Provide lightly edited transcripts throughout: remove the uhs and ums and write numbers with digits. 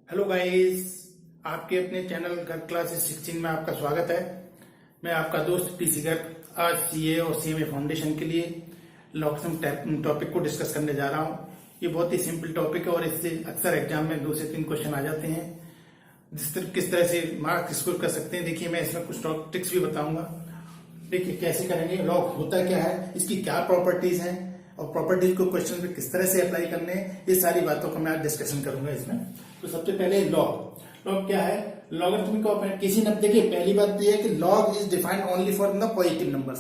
Hello guys, आपके अपने channel घर क्लासेस 16 में आपका स्वागत है। मैं आपका दोस्त पीसी गर्ग आज सीए और सीएमए फाउंडेशन के लिए लॉकसम टॉपिक को डिस्कस करने जा रहा हूं। ये बहुत ही सिंपल टॉपिक है और इससे अक्सर एग्जाम में 2 से 3 क्वेश्चन आ जाते हैं। किस तरह से मार्क्स स्कोर कर सकते हैं, देखिए मैं इसमें कुछ ट्रिक्स भी बताऊंगा। देखिए कैसे करेंगे, लॉग होता क्या है, इसकी क्या प्रॉपर्टीज हैं और प्रॉपर्टीज को क्वेश्चन में किस तरह से अप्लाई करने हैं, ये सारी बातों का मैं आज डिस्कशन करूंगा इसमें। तो सबसे पहले लॉग क्या है, लॉगरिथमिक ऑफ किसी नंबर। देखिए पहली बात यह है कि log is defined only for the positive numbers,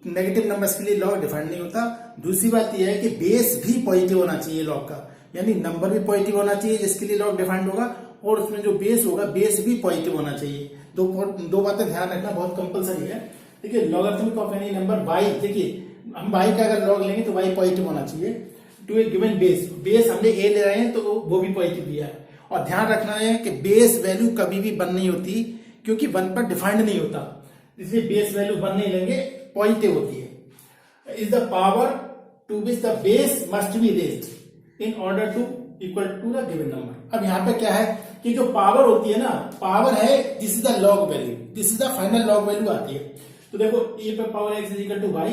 negative numbers के लिए लॉग डिफाइंड नहीं होता। दूसरी बात यह है कि बेस भी पॉजिटिव होना चाहिए लॉग का, यानी नंबर भी पॉजिटिव होना चाहिए जिसके लिए लॉग डिफाइंड होगा, और उसमें जो बेस होगा बेस भी पॉजिटिव होना चाहिए। दो बातें ध्यान रखना बहुत कंपलसरी है। देखिए logarithmic of any number y, देखिए हम y का अगर लॉग लेंगे तो y पॉजिटिव होना चाहिए टू ए गिवन बेस हमने a ले रहे हैं तो वो भी पॉजिटिव दिया है। और ध्यान रखना है कि बेस वैल्यू कभी भी 1 नहीं होती, क्योंकि 1 पर डिफाइंड नहीं होता, इसलिए बेस वैल्यू 1 नहीं लेंगे, पॉजिटिव होती है। Is the power to which the base must be raised in order to equal to the given number. अब यहाँ पे क्या है कि जो पावर होती है ना, पावर है this is the log value, this is the final log value आती है। तो देखो ए पे power x is equal to y,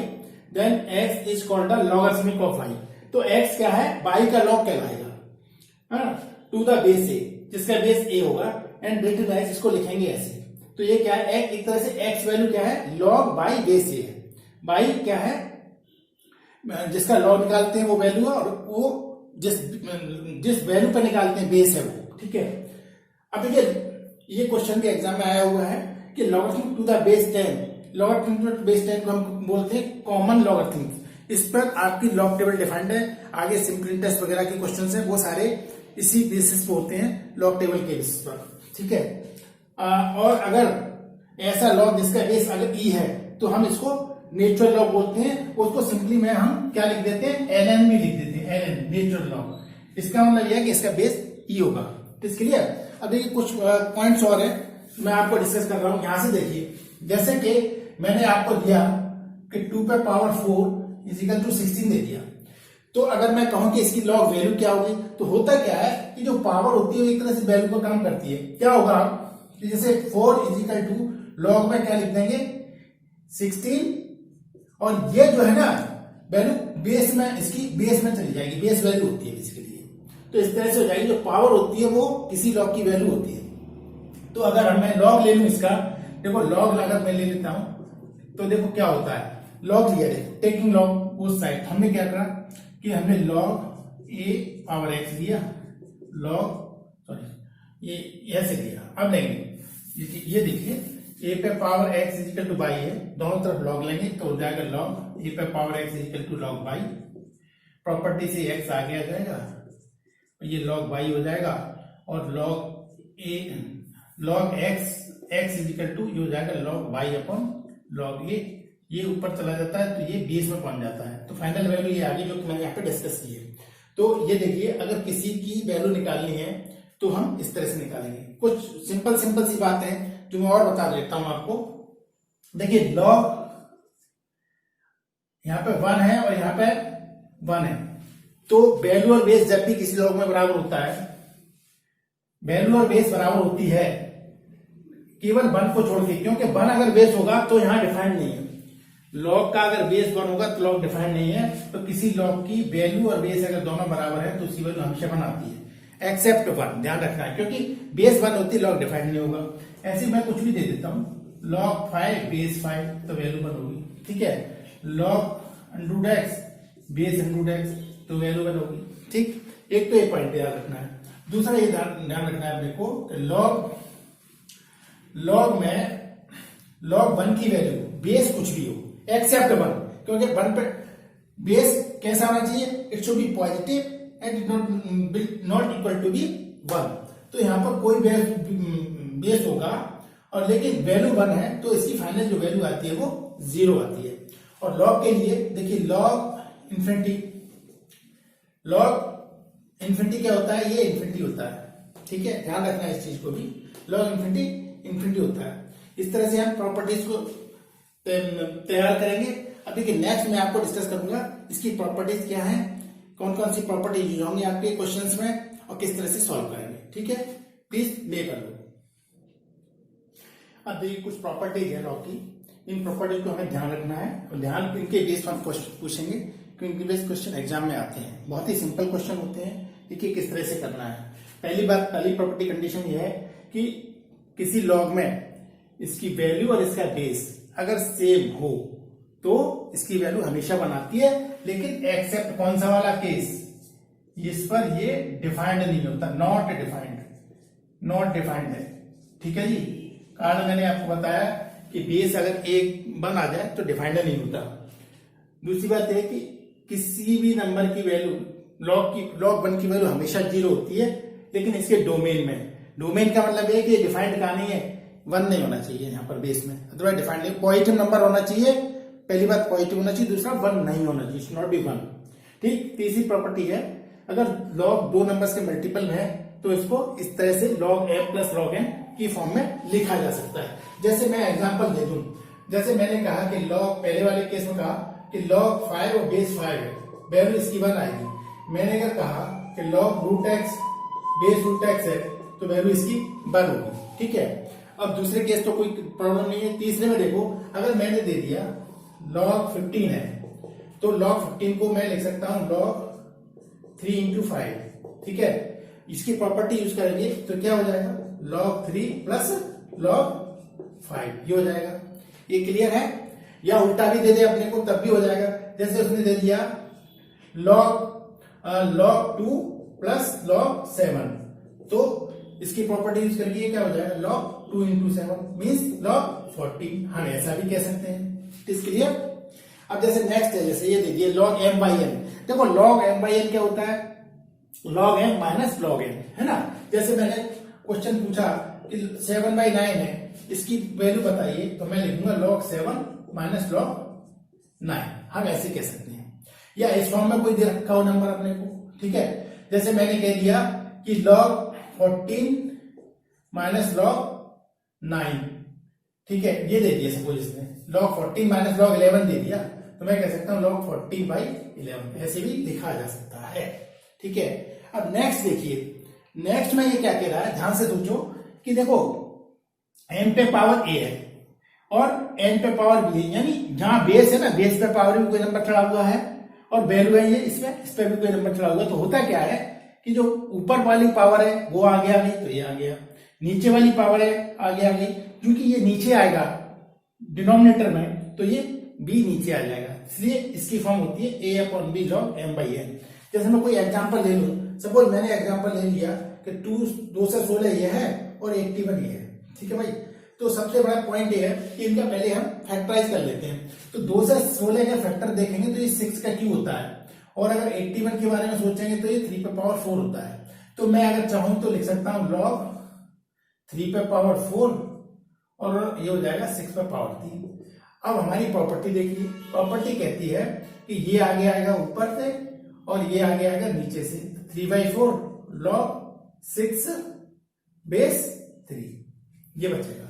then x is called the logarithmic of y। तो x क्या है, y का लॉग कहलाएगा टू द बेस a, जिसका बेस a होगा, एंड रिटन एज इसको लिखेंगे ऐसे। तो ये क्या है, एक तरह से x वैल्यू क्या है, लॉग बाई बेस a है। y क्या है, जिसका लॉग निकालते हैं वो वैल्यू है, और वो जिस वैल्यू पर निकालते हैं बेस है वो, ठीक है। अब देखिए ये क्वेश्चन के एग्जाम में आया हुआ है कि logarithmic to the base 10, logarithmic to the base 10 को हम बोलते हैं कॉमन लॉगरिथमिक। इस पर आपकी लॉग टेबल डिफाइंड है, आगे सिंपल इंटरेस्ट वगैरह के क्वेश्चंस हैं वो सारे इसी बेसिस पे होते हैं, लॉग टेबल के बेसिस पर, ठीक है। और अगर ऐसा लॉग जिसका बेस अगर ई है तो हम इसको नेचुरल लॉग बोलते हैं, उसको सिंपली में हम क्या लिख देते हैं, एलएन भी लिख देते हैं, एलएन नेचुरल लॉग। इसका मतलब यह है कि इसका बेस ई होगा। तो इसके लिए अब देखिए कुछ पॉइंट्स और है मैं आपको डिस्कस कर रहा हूं। यहां से देखिए, जैसे कि मैंने आपको दिया कि 2 पे पावर 4 इज इक्वल टू 16 दे दिया, तो अगर मैं कहूं कि इसकी लॉग वैल्यू क्या होगी, तो होता क्या है कि जो पावर होती है वो एक तरह से वैल्यू पर काम करती है। क्या होगा कि जैसे 4 इज इक्वल टू लॉग में क्या लिख देंगे 16, और ये जो है ना वैल्यू बेस में, इसकी बेस में चली जाएगी, बेस वैल्यू होती है इसके लिए। तो इस तरह से हो जाएगी, जो पावर होती है वो किसी लॉग की वैल्यू होती है। तो अगर मैं लॉग ले लूं इसका, देखो लॉग अगर मैं ले लेता हूं तो देखो क्या होता है, लॉग लिया, देखो टेकिंग लॉग उस साइड हमने क्या करा कि हमने लॉग ए पावर एक्स लिया, लॉग सॉरी ये ऐसे लिया। अब लेंगे ये देखिए ए पे power x is equal to y है, दोनों तरफ लॉग लेंगे तो हो जाएगा लॉग ए पे power x is equal to log y. Property से एक्स आगे आ जाएगा, ये लॉग वाई हो जाएगा, और log a log x is equal to ये हो जाएगा लॉग वाई अपॉन लॉग ये ऊपर चला जाता है तो ये बेस में पहुंच जाता है। तो फाइनल वैल्यू ये आ गई जो कि मैंने यहाँ पे डिस्कस की है। तो ये देखिए अगर किसी की वैल्यू निकालनी है तो हम इस तरह से निकालेंगे। कुछ सिंपल सी बात है जो मैं और बता देता हूं आपको। देखिए लॉग यहाँ पे 1 है और यहाँ पे 1 है, तो वैल्यू और बेस जब भी किसी लॉग में बराबर होता है, वैल्यू और बेस बराबर होती है केवल 1 को छोड़ के, क्योंकि 1 अगर बेस होगा तो यहां डिफाइंड नहीं है। लॉग का अगर बेस 1 होगा तो लॉग डिफाइंड नहीं है। तो किसी लॉग की वैल्यू और बेस अगर दोनों बराबर है तो उसकी वैल्यू हमेशा 1 आती है, एक्सेप्ट 1, ध्यान रखना है, क्योंकि बेस 1 होती है लॉग डिफाइंड नहीं होगा। ऐसे मैं कुछ भी दे देता हूं, लॉग 5 बेस 5 तो वैल्यू 1 होगी, ठीक है। Log under root x base under root x तो वैल्यू 1 होगी, ठीक। एक तो ये पॉइंट याद रखना है। दूसरा ये ध्यान रखना है अपने को, लॉग में लॉग 1 की वैल्यू बेस कुछ भी हो एक्सेप्ट 1, क्योंकि 1 पे बेस कैसा होना चाहिए, it should be positive and not equal to be 1। तो यहां पर कोई बेस होगा और लेकिन वैल्यू 1 है तो इसकी फाइनल जो वैल्यू आती है वो 0 आती है। और लॉग के लिए देखिए लॉग इन्फिनिटी क्या होता है, ये इन्फिनिटी होता है, ठीक है, ध्यान रखना है इस चीज को भी। लॉग इन्फिनिटी होता है। इस तरह से हम प्रॉपर्टीज को तैयार करेंगे। अब देखिए नेक्स्ट मैं आपको डिस्कस करूंगा इसकी प्रॉपर्टीज क्या है, कौन कौन सी प्रॉपर्टीज यूज होंगी आपके क्वेश्चंस में और किस तरह से सॉल्व करेंगे। ठीक है, प्लीज ले कर लो। अब देखिए कुछ प्रॉपर्टीज है लॉ की, इन प्रॉपर्टीज को हमें ध्यान रखना है और ध्यान इनके बेस्ड हम क्वेश्चन पूछेंगे क्योंकि इनके बेस्ड क्वेश्चन एग्जाम में आते हैं। बहुत ही सिंपल क्वेश्चन होते हैं, देखिए किस तरह से करना है। पहली प्रॉपर्टी कंडीशन ये है कि किसी लॉग में इसकी वैल्यू और इसका बेस अगर सेम हो तो इसकी वैल्यू हमेशा बनाती है, लेकिन एक्सेप्ट कौन सा वाला केस, इस पर ये डिफाइंड नहीं होता, नॉट डिफाइंड है। ठीक है जी, कारण मैंने आपको बताया कि बेस अगर एक बन आ जाए तो डिफाइंड नहीं होता। दूसरी बात है कि किसी भी नंबर की वैल्यू लॉग वन की वैल्यू हमेशा 0 होती है, लेकिन इसके डोमेन में, डोमेन का मतलब है कि डिफाइंड कहां नहीं है, 1 नहीं होना चाहिए यहाँ पर बेस में, अदरवाइज डिफाइंड नहीं। पॉजिटिव नंबर होना चाहिए, पहली बात पॉजिटिव होना चाहिए, दूसरा 1 नहीं होना चाहिए, शुड नॉट बी 1। ठीक, तीसरी प्रॉपर्टी है अगर लॉग 2 नंबर्स के मल्टीपल में है तो इसको इस तरह से log m plus log n की फॉर्म में लिखा जा सकता है। जैसे मैं एग्जांपल दे दूं, जैसे मैंने कहा कि log, पहले वाले केस में कहा कि log 5 और बेस 5 है, वैल्यू इसकी 1 आएगी। मैंने अगर कहा कि log root x base root x है तो वैल्यू इसकी 1 होगी। ठीक है, अब दूसरे केस तो कोई प्रॉब्लम नहीं है। तीसरे में देखो, अगर मैंने दे दिया log 15 है तो log 15 को मैं लिख सकता हूं log 3 into 5। ठीक है, इसकी प्रॉपर्टी यूज करेंगे तो क्या हो जाएगा, log 3 प्लस log 5 ये हो जाएगा। ये क्लियर है, या उल्टा भी दे दे अपने को तब भी हो जाएगा। जैसे उसने दे दिया log 2 प्लस log 7, तो इसकी प्रॉपर्टी यूज करके ये क्या हो जाएगा, log 2 into 7 मीन्स log 14। हम ऐसा भी कह सकते हैं। Is clear. अब जैसे नेक्स्ट है, जैसे ये दे दिए log m by n। देखो log m by n क्या होता है, log m minus log n, है ना। जैसे मैंने क्वेश्चन पूछा कि 7/9 है, इसकी वैल्यू बताइए, तो मैं लिखूंगा log 7 माइनस log 9, हम ऐसे कह सकते हैं। या इस फॉर्म में कोई दे रखा हो नंबर अपने को, ठीक है। जैसे मैंने कह दिया कि log 14 माइनस log 9, ठीक है, ये दे दिया सपोज इसने log 14 माइनस log 11 दे दिया, तो मैं कह सकता हूं log 14/11, ऐसे भी लिखा जा सकता है। ठीक है, अब नेक्स्ट देखिए, नेक्स्ट में ये क्या कह रहा है, ध्यान से सोचो कि देखो m पे पावर a है और n पे पावर b है, यानी जहां बेस है ना, बेस पे पावर भी कोई नंबर चढ़ा हुआ है और वैल्यू है ये इस पे भी कोई नंबर चढ़ा हुआ है। तो होता क्या है कि जो ऊपर वाली पावर है वो आगे आ गई तो ये आ गया, नीचे वाली पावर है आगे आ गई, क्योंकि ये नीचे आएगा डिनोमिनेटर में तो ये b नीचे आ जाएगा, इसलिए इसकी फॉर्म होती है a/b log m by n। जैसे मैं कोई एग्जांपल ले लूं, सपोज मैंने एग्जांपल ले लिया कि 2 से 16 ये है और 81 ये है। ठीक है भाई, तो सबसे बड़ा पॉइंट ये है कि इनका पहले हम फैक्टराइज कर लेते हैं। तो 2 से 16 का फैक्टर देखेंगे तो ये 6 का क्यूब होता है, और अगर 81 के बारे में सोचेंगे तो ये 3 पे पावर 4 होता है। तो मैं अगर चाहूं तो लिख सकता हूं log 3 पे पावर 4 और ये हो जाएगा 6 पे पावर 3। अब हमारी प्रॉपर्टी देखिए, प्रॉपर्टी कहती है कि ये आगे आएगा ऊपर से और ये आगे आएगा नीचे से, 3/4 log 6 बेस 3 ये बचेगा,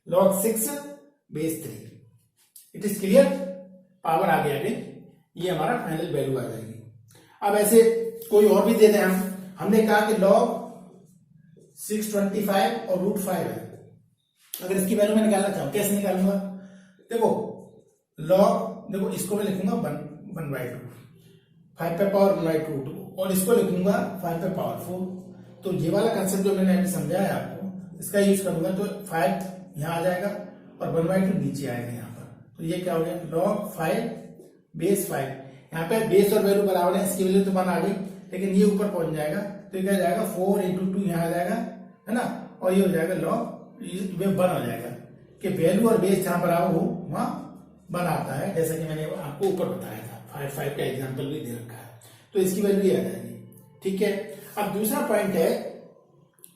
log 6 base 3। It is clear, power आगे आगे ये हमारा फाइनल वैल्यू आ जाएगी। अब ऐसे कोई और भी दे दें, हमने कहा कि log 625 और √5 है, अगर इसकी वैल्यू मैं निकालना चाहूं कैसे निकालूंगा, देखो log, देखो इसको मैं लिखूंगा 1/2, 5 पे पावर 1/2 और इसको लिखूंगा 5 पे पावर 4। तो ये वाला कंसेप्ट जो मैंने अभी समझाया आपको, इसका यूज करूंगा तो 5 यहां आ जाएगा और 1/2 नीचे आएगा यहाँ पर, तो ये क्या हो गया log 5 बेस 5। यहाँ पे बेस और वैल्यू बराबर है, इसकी वैल्यू तो 1 आ गई, लेकिन ये ऊपर पहुंच जाएगा तो ये क्या जाएगा 4 × 2 यहाँ आ जाएगा, है ना, और ये हो जाएगा log 1 हो जाएगा कि वैल्यू और बेस जहां बराबर हो वहां 1 आता है, जैसा कि मैंने आपको ऊपर बताया था। 5 का एग्जाम्पल भी दे रखा है, तो इसकी वैल्यू ये आ जाएगी। ठीक है, अब दूसरा पॉइंट है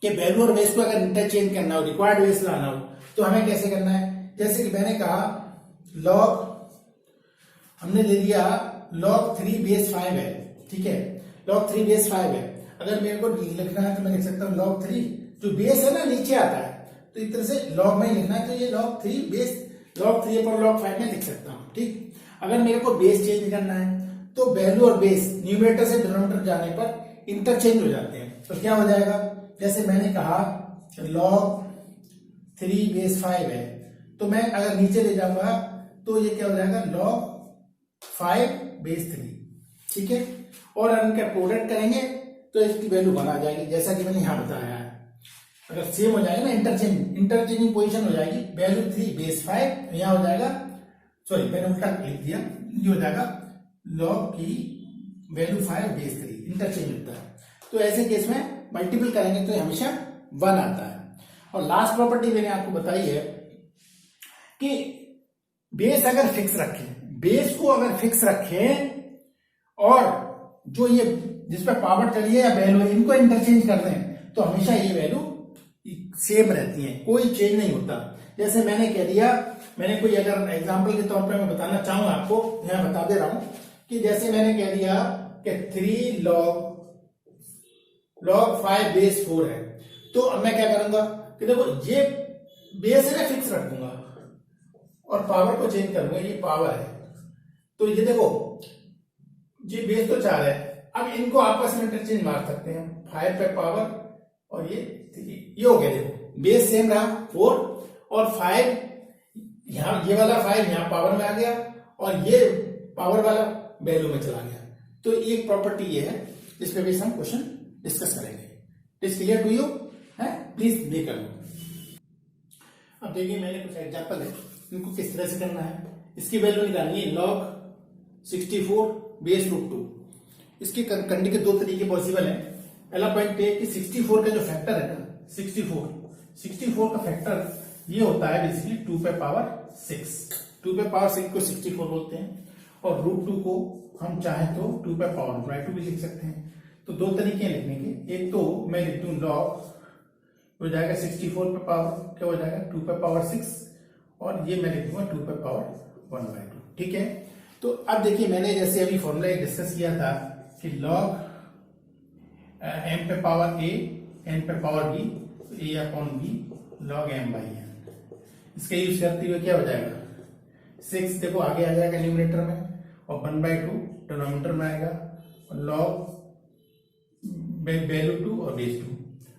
कि वैल्यू और बेस को अगर इंटरचेंज करना हो, रिक्वायर्ड बेस लाना हो, तो हमें कैसे करना है। जैसे कि मैंने कहा log, हमने ले लिया log 3 बेस 5 है, ठीक है, log 3 बेस 5 है। अगर मेरे को लिखना है तो मैं लिख सकता हूँ log 3, जो बेस है ना नीचे आता है, तो इस तरह से log में लिखना है तो ये log 3 बेस log 3 पर log 5 में लिख सकता हूँ। ठीक, अगर मेरे को बेस चेंज करना है तो वैल्यू और बेस न्यूमरेटर से डिनोमिनेटर जाने पर इंटरचेंज हो जाते हैं, तो क्या हो जाएगा जैसे मैंने कहा log 3 बेस 5 है, तो मैं अगर नीचे ले जाऊंगा तो ये क्या हो जाएगा log 5 बेस 3, ठीक है। और अगर इनका प्रोडक्ट करेंगे तो इसकी वैल्यू 1 आ जाएगी, जैसा कि मैंने यहां बताया है। अगर सेम हो जाएगा ना, इंटरचेंजिंग पोजीशन हो जाएगी, वैल्यू 3 बेस 5 यहां हो जाएगा, सॉरी मैंने उल्टा लिख दिया, ये हो जाएगा log की वैल्यू 5 बेस 3, इंटरचेंज होता है। तो ऐसे केस में मल्टीपल करेंगे तो हमेशा 1 आता है। और लास्ट प्रॉपर्टी मैंने आपको बताई है कि बेस अगर फिक्स रखें, बेस को अगर फिक्स रखें और जो ये जिसपे पावर चलिए या वैल्यू इनको इंटरचेंज कर दें तो हमेशा ये वैल्यू सेम रहती है, कोई चेंज नहीं होता। जैसे मैंने कह दिया, मैंने कोई अगर एग्जांपल के तौर पे मैं बताना चाहूँ आपको, यहां बता दे रहा हूं कि जैसे मैंने कह दिया कि 3 log 5 बेस 4 है, तो अब मैं क्या करूंगा कि देखो ये बेस है ना, फिक्स रख दूंगा और पावर को चेंज करूंगा, ये पावर है। तो ये देखो ये बेस तो 4 है, अब इनको आपस में इंटरचेंज मार सकते हैं, 5 पे पावर और ये 3, ये हो गया। देखो बेस सेम रहा 4 और 5, यहां ये वाला 5 यहां पावर में आ गया और ये पावर वाला वैल्यू में चला गया। तो एक प्रॉपर्टी ये है जिसपे भी हम क्वेश्चन डिस्कस करेंगे। इज क्लियर टू यू है? प्लीज ये कर लो। अब देखिए मैंने कुछ एग्जांपल है, इनको किस तरह से करना है। इसकी वैल्यू निकालनी है log 64 बेस रूट 2। इसकी करने के 2 तरीके पॉसिबल है। पहला पॉइंट ये कि 64 का जो फैक्टर है ना, 64 का फैक्टर ये होता है बेसिकली 2 पे पावर 6। 2 पे पावर 6 को 64 बोलते हैं और रूट 2 को हम चाहे तो 2 पे पावर 2 भी लिख सकते हैं। तो 2 तरीके लिखने के, एक तो मैं लिख दूं log हो जाएगा 64 पे पावर क्या हो जाएगा 2 पे पावर 6 और ये मैं लिख दूंगा 2 पे पावर 1/2, ठीक है। तो अब देखिए मैंने जैसे अभी फॉर्मूला डिस्कस किया था कि log m पे पावर a n पे पावर b, तो a upon b log m/n, इसका यूज करते हुए क्या हो जाएगा 6 देखो आगे आ जाएगा न्यूमरेटर में और 1/2 डिनोमिनेटर में आएगा और log वैल्यू 2 और बेस 2।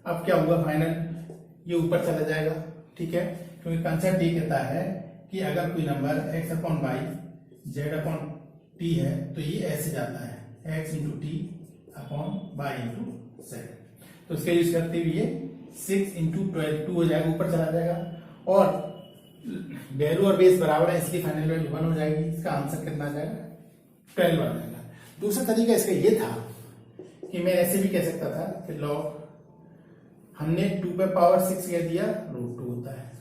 अब क्या होगा फाइनल, ये ऊपर चला जाएगा, ठीक है, क्योंकि कंसेप्ट ये कहता है कि अगर कोई number x upon y z upon t है तो ये ऐसे जाता है x into T upon y into z। तो इसका यूज करते हुए 6 इंटू 12 2 हो जाएगा, ऊपर चला जाएगा और वैल्यू और बेस बराबर है इसकी फाइनल वैल्यू 1 हो जाएगी। इसका आंसर कितना आ जाएगा 12 आ जाएगा। दूसरा तरीका इसका ये था कि मैं ऐसे भी कह सकता था कि log हमने 2 पे पावर 6 कह दिया, रूट 2 होता है,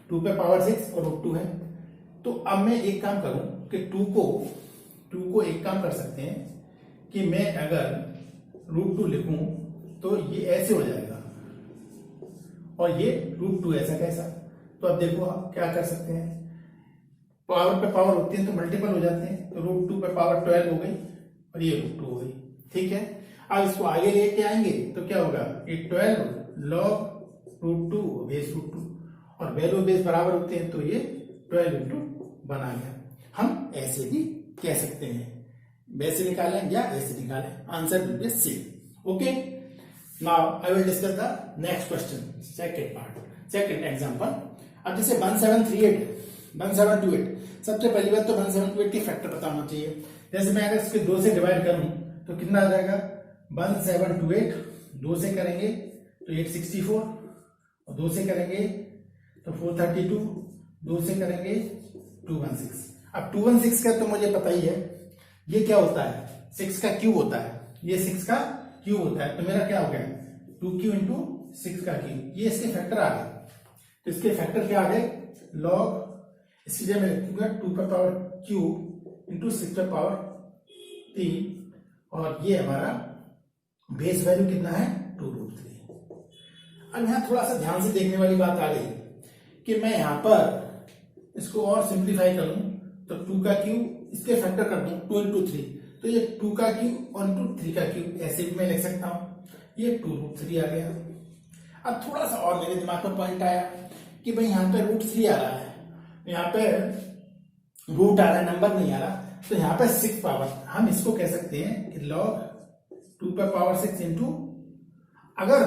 2 पे पावर 6 और रूट 2 है। तो अब मैं एक काम करूं कि 2 को एक काम कर सकते हैं कि मैं अगर रूट 2 लिखूं तो ये ऐसे हो जाएगा और ये रूट 2 ऐसा कैसा। तो अब देखो आप क्या कर सकते हैं, पावर पे पावर होती है तो मल्टीपल हो जाते हैं, तो रूट 2 पे पावर 12 हो गई और ये रूट 2 हो गई, ठीक है। अब इसको आगे लेके आएंगे तो क्या होगा, ये 12 log रूट 2 बेस रूट 2 और वैल्यू बेस बराबर होते हैं तो ये 12 इंटू 1 आ गया। हम ऐसे भी कह सकते हैं, वैसे निकालें या ऐसे निकालें, answer will be same. Okay, now I will discuss the next question, second example. अब जैसे 1728 सबसे पहली बात तो 1728 के फैक्टर पता होना चाहिए। जैसे मैं अगर इसके 2 से डिवाइड करूं तो कितना आ जाएगा 1728, 2 से करेंगे तो 864 और 2 से करेंगे तो 432, 2 से करेंगे 216। अब 216 का तो मुझे पता ही है, ये क्या होता है 6 का क्यूब होता है, ये 6 का क्यूब होता है, तो मेरा क्या हो गया 2q इंटू 6 का क्यूब, ये इसके फैक्टर आ गए। तो इसके फैक्टर क्या आ गए log, इसकी जगह मैं लिखूंगा 2 पे पावर क्यूब इंटू 6 पे पावर 3 और ये हमारा बेस वैल्यू कितना है 2√3। अब यहां थोड़ा सा ध्यान से देखने वाली बात आ गई कि मैं यहां पर इसको और सिंप्लीफाई कर लूं तो 2 का क्यूब इसके फैक्टर कर दूं 2 इंटू 3, तो ये 2 का क्यूब और इंटू 3 का क्यूब ऐसे भी मैं लिख सकता हूं, ये 2√3 आ गया। अब थोड़ा सा और मेरे दिमाग में पॉइंट आया कि भाई यहाँ पे √3 आ रहा है, यहाँ पे रूट आ रहा है, नंबर नहीं आ रहा, तो यहाँ पे 6 पावर, हम इसको कह सकते हैं कि log 2 पे पावर 6 इंटू, अगर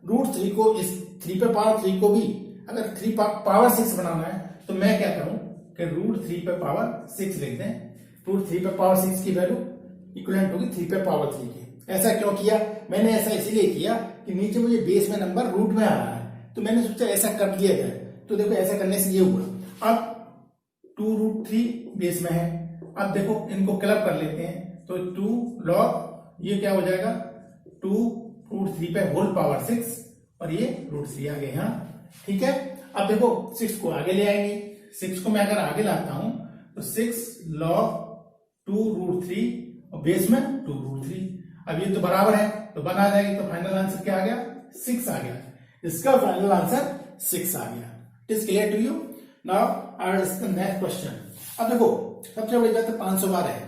√3 को इस 3 पे पावर 3 को भी अगर 3 पावर 6 बनाना है तो मैं क्या करूं कि √3 पे पावर 6 लिख दें। √3 पे पावर 6 की वैल्यू इक्वलेंट होगी 3 पे पावर 3 की। ऐसा क्यों किया? मैंने ऐसा इसलिए किया कि नीचे मुझे बेस में नंबर रूट में आ रहा है, तो मैंने सोचा ऐसा कर लिया जाए। तो देखो ऐसा करने से ये हुआ। अब 2√3 बेस में है। अब देखो इनको क्लब कर लेते हैं, तो 2 log ये क्या हो जाएगा 2√3 पे होल पावर 6 और ये √3 आ गए यहाँ। ठीक है, अब देखो 6 को आगे ले आएंगे। 6 को मैं अगर आगे लाता हूं तो 6 log 2√3 और बेस में 2√3। अब ये तो बराबर है तो 1 आ जाएगी, तो फाइनल आंसर क्या आ गया 6 आ गया। इसका फाइनल आंसर 6 आ गया। It is clear to you. Now I will discuss next question. अब देखो सबसे बड़ी बात 500 बार है।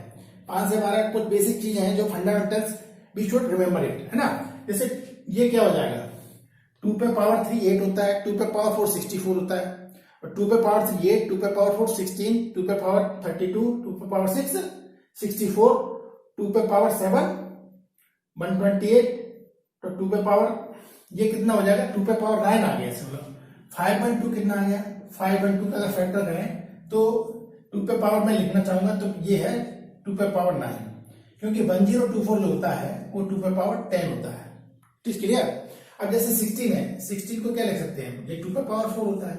5 से 12 कुछ बेसिक चीजें हैं जो fundamentals we should remember it, है ना। जैसे ये क्या हो जाएगा 2 पे पावर 3 8 होता है, 2 पे पावर 4 64 होता है, और 2 पे पावर 3 8, 2 पे पावर 4 16, 2 पे पावर 32, 2 पे पावर 6 64, 2 पे पावर 7 128, तो 2 पे पावर ये कितना हो जाएगा 2 पे पावर 9 आ गया। इसमें 5/2 कितना आ गया 5/2 का अगर फैक्टर करें तो 2 पे पावर मैं लिखना चाहूंगा तो ये है 2 पे पावर 9, क्योंकि 1024 जो होता है वो 2 पे पावर 10 होता है। ठीक क्लियर। अब जैसे 16 है, 16 को क्या लिख सकते हैं ये 2 पे पावर 4 होता है।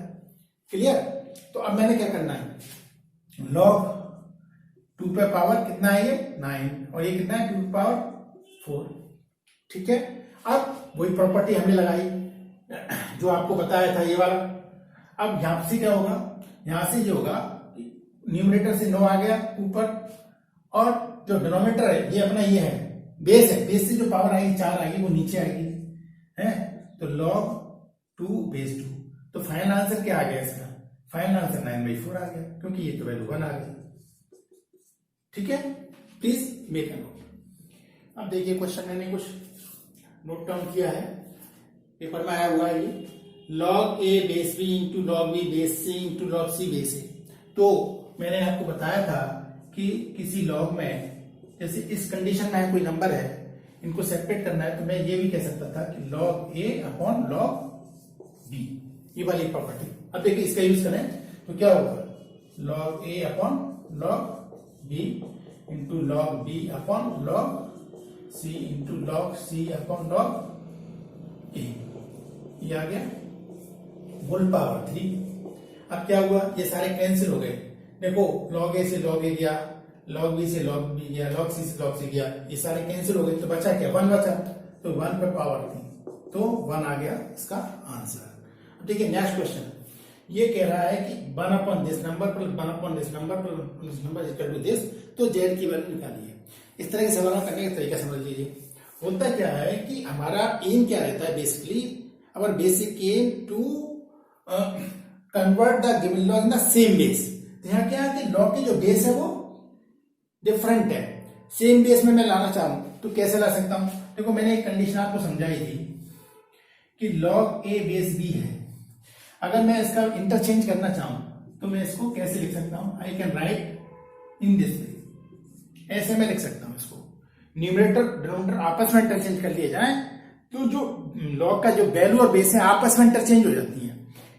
क्लियर। तो अब मैंने क्या करना है log 2 पे पावर कितना है ये 9 और ये कितना है 2 पे पावर 4। ठीक है, अब वही प्रॉपर्टी हमने लगाई जो आपको बताया था ये वाला। अब यहां से क्या होगा, यहां से ये होगा न्यूमरेटर से 9 आ गया ऊपर, और जो डिनोमिनेटर है ये अपना ये है बेस है, बेस से जो पावर आएगी 4 आएगी वो नीचे आएगी है। तो log 2 बेस 2, तो फाइनल आंसर क्या आ गया इसका, फाइनल आंसर 9/4 आ गया, क्योंकि ये तो वैल्यू 1 आ गई। ठीक है, प्लीज मेक अ नोट। अब देखिए क्वेश्चन मैंने कुछ नोट डाउन किया है, पेपर में आया हुआ है ये log a base b into log b base c into log c base a। तो मैंने आपको बताया था कि किसी लॉग में जैसे इस कंडीशन में कोई नंबर है, इनको सेपरेट करना है, तो मैं ये भी कह सकता था कि log a upon log b, ये वाली प्रॉपर्टी। अब देखिए इसका यूज करें तो क्या होगा log a upon log b into log b upon log c into log c upon log a, ये आ गया होल पावर 3। अब क्या हुआ ये सारे कैंसिल हो गए। देखो log a से log a गया, log b से log b गया, log c से log c गया, ये सारे कैंसिल हो गए, तो बचा क्या 1 बचा, तो 1 पे पावर 3, तो 1 आ गया इसका आंसर। ठीक है, नेक्स्ट क्वेश्चन ये कह रहा है कि 1 upon this number plus 1 upon this number plus this number equal to this, तो z की वैल्यू निकालिए। इस तरह के सवाल करने का तरीका समझ लीजिए। होता क्या है कि हमारा एम क्या रहता है, basically our basic aim to convert the given log in the same base. यहाँ क्या है कि लॉग की जो बेस है वो डिफरेंट है, सेम बेस में मैं लाना चाहूं तो कैसे ला सकता हूं। देखो मैंने एक कंडीशन आपको समझाई थी कि log a बेस b है, अगर मैं इसका इंटरचेंज करना चाहूं तो मैं इसको कैसे लिख सकता हूं, I can write in this way, ऐसे मैं लिख सकता हूं इसको। न्यूमरेटर डिनोमिनेटर आपस में इंटरचेंज कर लिए जाए तो जो log का जो वैल्यू और बेस है आपस में इंटरचेंज हो जाती है।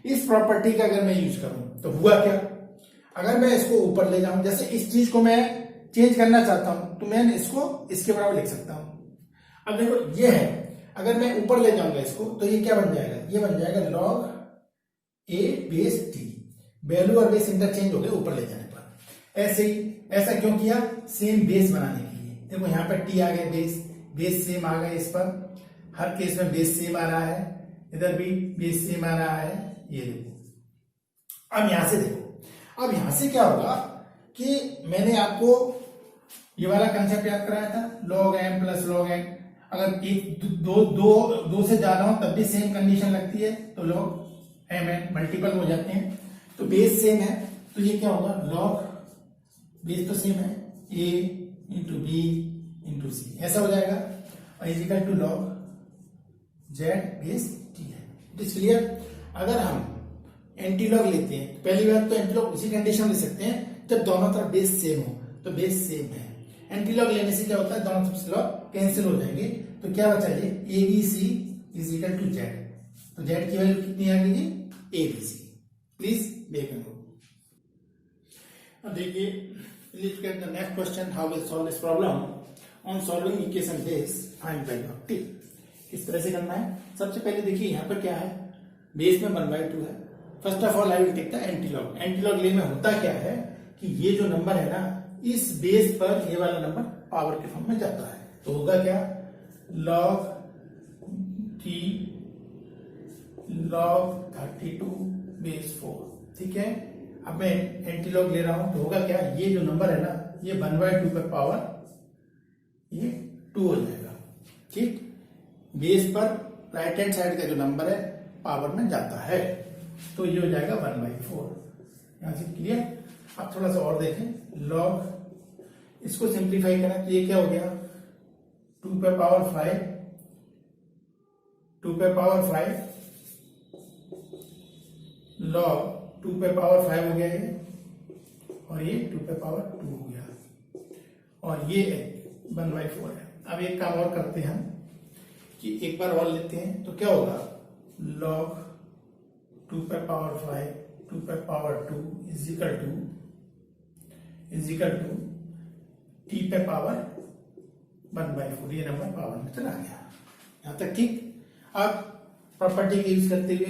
इस प्रॉपर्टी का अगर मैं यूज करूं तो हुआ क्या, अगर मैं इसको ऊपर ले जाऊं, जैसे इस चीज को मैं चेंज करना चाहता हूं तो मैं इसको इसके बराबर लिख सकता हूं। अब देखो ये है, अगर मैं ऊपर ले जाऊंगा इसको तो ये क्या बन जाएगा, ये बन जाएगा log a base t, value और बेस इंटरचेंज हो गए ऊपर ले जाने पर। ऐसे ही ऐसा क्यों किया, सेम बेस बनाने के लिए। देखो यहाँ पर t आ गया, बेस सेम आ गया, इस पर हर केस में बेस सेम आ रहा है, इधर भी बेस सेम आ रहा है। ये देखो अब यहां से देखो, अब यहां से क्या होगा कि मैंने आपको ये वाला कंसेप्ट याद कराया था log m plus log n, अगर एक दो से ज्यादा हो तब भी सेम कंडीशन लगती है, तो log mn मल्टीपल हो जाते हैं, तो बेस सेम है, तो ये क्या होगा log बेस तो सेम है a into b into c, ऐसा हो जाएगा, और equal to log z base t है। It is clear. अगर हम एंटी लॉग लेते हैं तो पहली बात तो एंटी लॉग उसी कंडीशन में ले सकते हैं जब दोनों तरफ बेस सेम हो, तो बेस सेम है। एंटी लॉग लेने से क्या होता है, दोनों तरफ से लॉग कैंसिल हो जाएंगे, तो क्या बचा ये ABC is equal to z. तो जेड की वैल्यू कितनी आ गई है? ABC। Please make a note. अब देखिए, let's get the next question. How will solve this problem? On solving equation this, find value of t. किस तरह से करना है? सबसे पहले देखिए यहाँ पर क्या है, बेस में 1/2 है। First of all I will take the antilog. Antilog ले में होता क्या है कि ये जो नंबर है ना, इस बेस पर ये वाला नंबर पावर के फॉर्म में जाता है। तो होगा क्या, log t log 32 बेस 4। ठीक है, अब मैं एंटीलॉग ले रहा हूं तो होगा क्या, ये जो नंबर है ना, ये 1/2 पर पावर ये 2 हो जाएगा। ठीक, बेस पर राइट हैंड साइड का जो नंबर है पावर में जाता है, तो ये हो जाएगा 1/4। यहां से क्लियर। अब थोड़ा सा और देखें, लॉग, इसको सिंप्लीफाई करें तो ये क्या हो गया, 2 पे पावर 5, 2 पे पावर 5 लॉग 2 पे पावर 5 हो गया ये, और ये 2 पे पावर 2 हो गया, और ये 1/4 है। अब एक काम और करते हैं हम कि एक बार और लेते हैं, तो क्या होगा, log 2 पे पावर 5 2 पे power 2 is equal to t पे पावर 1/4। ये नंबर पावर में चला गया, यहां तक ठीक। अब प्रॉपर्टी का यूज करते हुए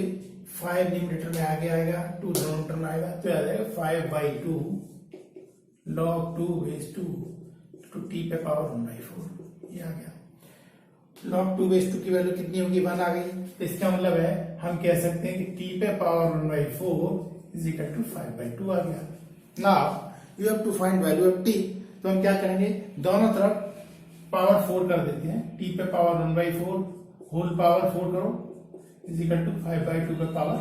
5 न्यूमरेटर में आगे आएगा, 2 डिनोमिनेटर में आएगा, तो आ जाएगा 5/2 log 2 बेस 2 टू t पे पावर 1/4। ये आ गया। log 2 बेस 2 की वैल्यू कितनी होगी, 1 आ गई। तो इसका मतलब है हम कह सकते हैं कि t पे पावर 1/4 इज इक्वल टू 5/2 आ गया। Now you have to find value of t। तो हम क्या करेंगे, दोनों तरफ पावर 4 कर देते हैं। t पे पावर 1/4 होल पावर 4 करो इज इक्वल टू 5/2 पे पावर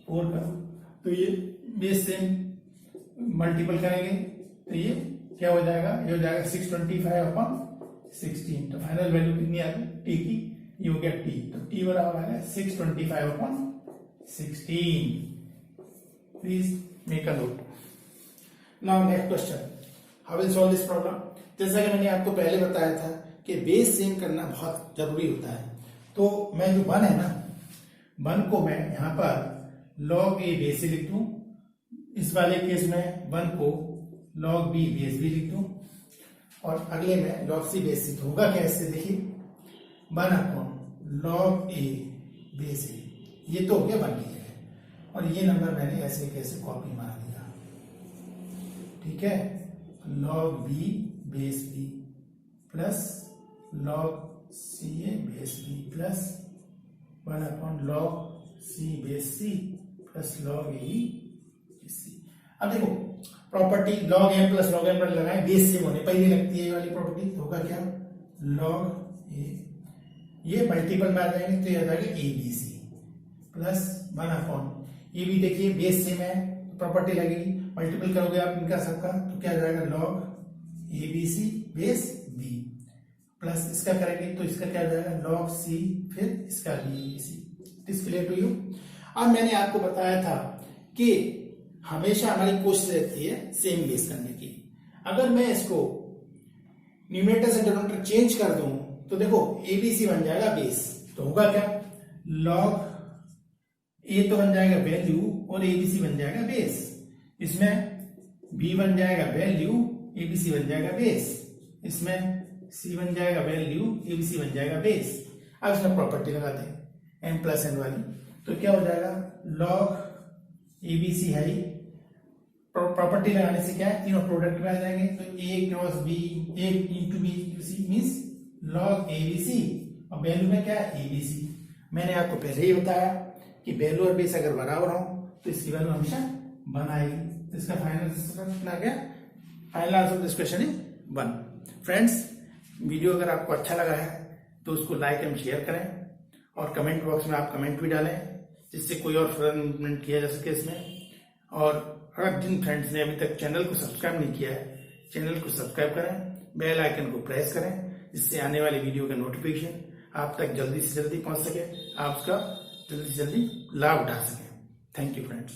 4 करो। तो ये बेस से मल्टीपल करेंगे तो ये क्या हो जाएगा, ये हो जाएगा 625/16। तो फाइनल वैल्यू कितनी आ गई टी की, ये हो गया टी। तो टी बराबर आ गया 625/16। Please make a note. Now next question, how will solve this problem. जैसा कि मैंने आपको पहले बताया था कि बेस सेम करना बहुत जरूरी होता है। तो मैं जो 1 है ना, 1 को मैं यहां पर log a बेस से लिख दूं। इस वाले केस में 1 को log b बेस भी लिख दूं, और अगले में log c बेस से। तो होगा क्या, इससे देखिए 1/log a बेस a, ये तो हो गया 1 की जगह, और ये नंबर मैंने ऐसे कैसे कॉपी मार दिया। ठीक है, log b base b plus log ca base b plus 1/log c base c plus log a base c। अब देखो property log m plus log m पर लगाएं, बेस सेम होने पर ही लगती है ये वाली प्रॉपर्टी। तो होगा क्या, log a, ये मल्टीपल में आ जाएंगे तो ये आ जाएगा abc प्लस 1/, ये भी देखिए बेस सेम है, प्रॉपर्टी लगेगी, मल्टीपल करोगे आप इनका सबका तो क्या आ जाएगा log abc base b plus इसका करेंगे तो इसका क्या आ जाएगा log c, फिर इसका abc। This clear to you. अब मैंने आपको बताया था कि हमेशा हमारी कोशिश रहती है सेम बेस करने की। अगर मैं इसको न्यूमरेटर से डिनोमिनेटर चेंज कर दूं तो देखो एबीसी बन जाएगा बेस। तो होगा क्या, log a तो बन जाएगा वैल्यू और एबीसी बन जाएगा बेस। इसमें b बन जाएगा वैल्यू, एबीसी बन जाएगा बेस। इसमें c बन जाएगा वैल्यू, एबीसी बन जाएगा बेस। अब इसमें प्रॉपर्टी लगाते हैं m प्लस n वाली, तो क्या हो जाएगा log एबीसी है, प्रॉपर्टी लगाने से क्या है, तीनों प्रोडक्ट में आ जाएंगे। तो a cross b, a into b into c means log abc, और वैल्यू में क्या है abc। मैंने आपको पहले ही बताया कि वैल्यू और बेस अगर बराबर हो तो इसकी वैल्यू हमेशा 1 आएगी। तो इसका फाइनल कितना आ गया, final answer of this question is 1। Friends, video अगर आपको अच्छा लगा है तो उसको लाइक एंड शेयर करें, और कमेंट बॉक्स में आप कमेंट भी डालें जिससे कोई और फर्दर इम्प्रूवमेंट किया जा सके इसमें। और अगर जिन फ्रेंड्स ने अभी तक चैनल को सब्सक्राइब नहीं किया है, चैनल को सब्सक्राइब करें, बेल आइकन को प्रेस करें, जिससे आने वाली वीडियो का नोटिफिकेशन आप तक जल्दी से जल्दी पहुंच सके, आप उसका जल्दी से जल्दी लाभ उठा सकें। Thank you friends.